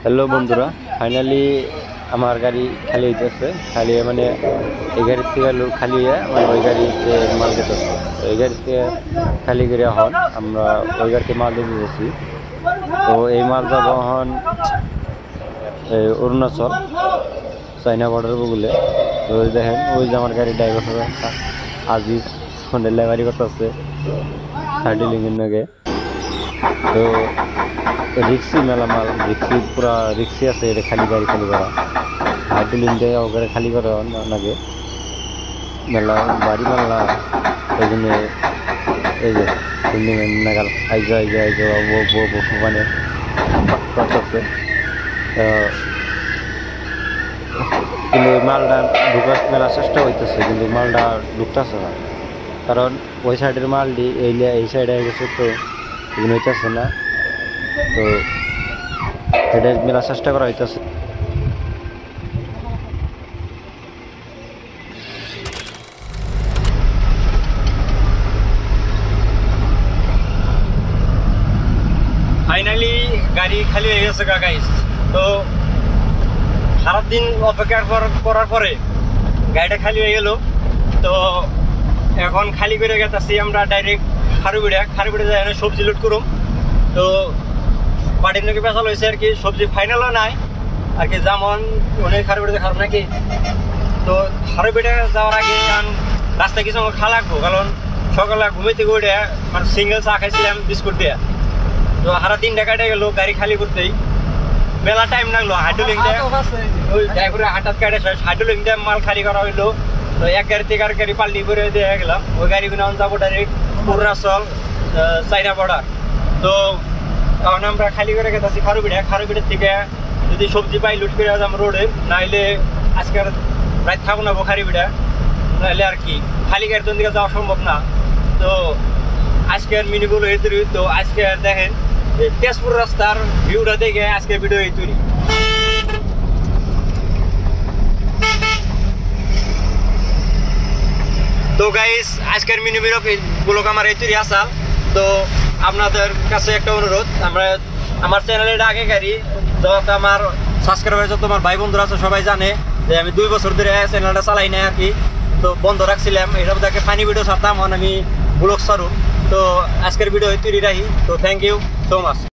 Hello বন্ধুরা, finally আমার গাড়ি খালি হইতেছে। খালি মানে এই গাড়ির থেকে লোক খালি হয়ে মানে ওই গাড়িতে মাল যেতেছে। এই গাড়িতে খালি করে হন আমরা ওই গাড়িতে মাল দিয়ে দিতেছি। তো এই মাল যাব হন অরুণাচল চাইনা বর্ডার বগুলে। তো দেখেন ওই যে আমার গাড়ির ড্রাইভার আজিজ ফোনের লেবারি করতেছে হার্ডিলিংয়ের নাগে। তো রিক্সি মেলা মাল রিক্সি পুরা রিক্সি আছে, এটা খালি গাড়ি খালি করা হার্ডিলিং দেয় ওখানে খালি করা নাগে মেলা বাড়ি মেলা। এই জন্য এই যে নাগাল আইজা আইজা আইজা মানে করতেছে। কিন্তু মালটা ঢুকার মেলার চেষ্টা হইতেছে, কিন্তু মালটা ঢুকতেছে না, কারণ ওই সাইডের মালটি এই সাইডে গেছে, তো এগুলো হইতেছে না। তো এটা মেলার চেষ্টা করা হইতেছে। ফাইনালি গাড়ি খালি হয়ে গেছে গাইস। তো সারাদিন অপেক্ষা করার পরে গাড়িটা খালি হয়ে গেল। তো এখন খালি করে গেছি আমরা ডাইরেক্ট খারুবিড়া যাই সবজি লোড করুম। তো বাড়ির নাকি পেশাল হয়েছে আর কি, সবজি ফাইনালও নাই আর কি, যেমন অনেক খারুবিড়াতে খারাপ নাকি। তো খারুবিড়া যাওয়ার আগে রাস্তায় কিছু খা লাগবো, কারণ সকালে ঘুমাইতে ঘুরে মানে সিঙ্গেল চা খাইছিলাম বিস্কুট দিয়ে। তো সারা 3 টাকাটা গেল গাড়ি খালি করতেই, মেলা টাইম লাগলো। হাইড্রোলিং ওই ড্রাইভারের হঠাৎ কাটে হাইড্রোলিং দিয়ে মাল খালি করা হইলো। তো এক গাড়ি থেকে আর গাড়ি পাল্টি করে দিয়ে গেলাম। ওই গাড়িগুলো যাবো ডাইরেক্ট অরুণাচল চাইনা বর্ডার। তো এখন আমরা খালি করে গেছি খারুবিড়ার থেকে যদি সবজি পাই লুট করে যাবো রোডে, নাইলে আজকে রাত থাকবো না খারুবিড়া, নাইলে আর কি খালি গাড়ির দিকে যাওয়া সম্ভব না। তো আজকের মিনিগুলো এই তৈরি। তো আজকে দেখেন তেজপুর রাস্তার ভিউটা দেখে আজকে ভিডিও এই তৈরি। তো গাইস আজকের মিনি ব্লগ আমার এই তৈরি আসা। তো আপনাদের কাছে একটা অনুরোধ, আমার চ্যানেলের আগে গাড়ি যত আমার সাবস্ক্রাইবার যত আমার ভাই বন্ধুরা আছে সবাই জানে যে আমি 2 বছর ধরে চ্যানেলটা চালাই না আর কি। তো বন্ধ রাখছিলাম, এটা দেখে ফানি ভিডিও ছাড়তাম, আমি ব্লগ ছাড়ুন। তো আজকের ভিডিও তৈরি রাখি। তো থ্যাংক ইউ সো মাচ।